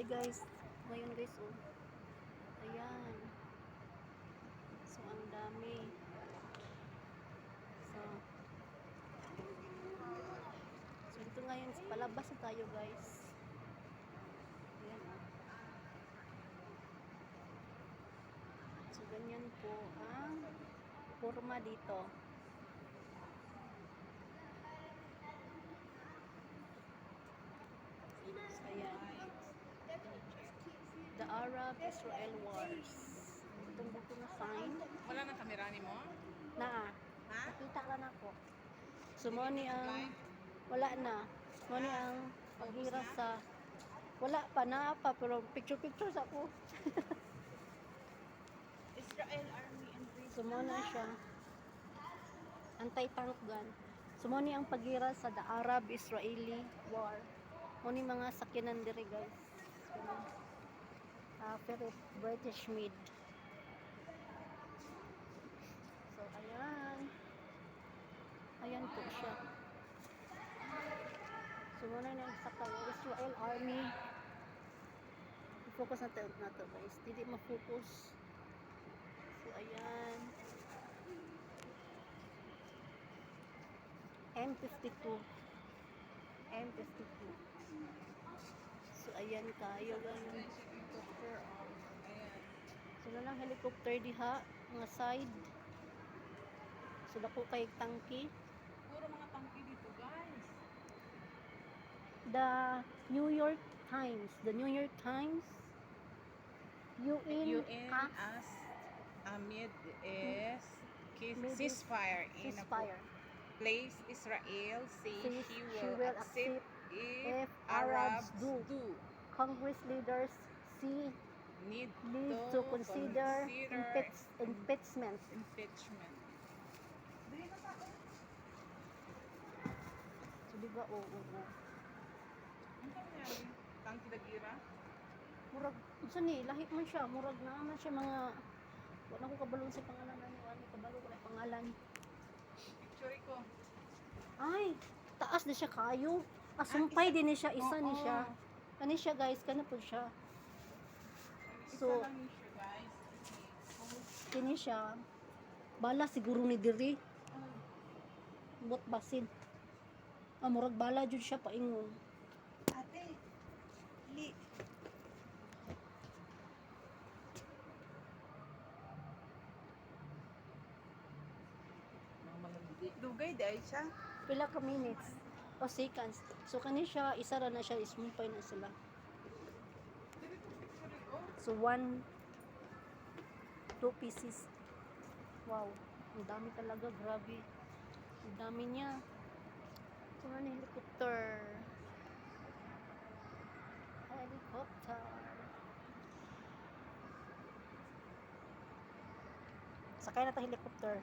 guys. Ngayon guys, oh. Ayan. So, ang dami. So ito ngayon, palabas na tayo guys. Ayan, oh. So, ganyan po ang forma dito. So, ayan. The Arab-Israel Wars. Itong buko na sign. Wala nang kamera ni mo? Na. Ha? Nakita lang ako. So, mo ni ang wala na. Mo ni ang paghira sa wala pa na pa pero picture sa ako. Israel Army and So, mo na siya. Anti-tank gun. So, mo ni ang paghira sa the Arab-Israeli War. Mo ni mga sakyanan diri guys. Pero British made. So, ayan. Ayan po siya. So, muna na sa Israel Army. I-focus na to guys. Hindi ma-focus. So, ayan. M52. M52. So, ayan kayo ganun. So, na lang helicopter diha. Mga side. So, dako kay tangki. Puro mga tangki dito, guys. The New York Times. UN asked amid is ceasefire in a place Israel says she will accept if Arabs do. Congress leaders need to consider impeachment. So, diba, oo. Ano nangyari? Tangki dagira? Murag, isa ni, lahi man siya. Murag na man siya mga, wala ko kabalong sa pangalan na niyo. Ano, kabalo ko na pangalan. Picture ko. Ay, taas na siya kayo. Sumpay din ni siya, isa ni siya. Kani siya guys, kana po siya. So, Isa lang ni siya, guys. kini siya. Bala siguro ni diri. Bot basin. Murag bala jud siya paingon. Ate, li. Dugay dahil siya. Pila ka minutes o seconds. So kani siya, isa ra na siya, ismumpay na sila. So 2 pieces. Wow, ang dami talaga, grabe. Ang dami niya. So ano, helicopter. Sakay na ta helicopter.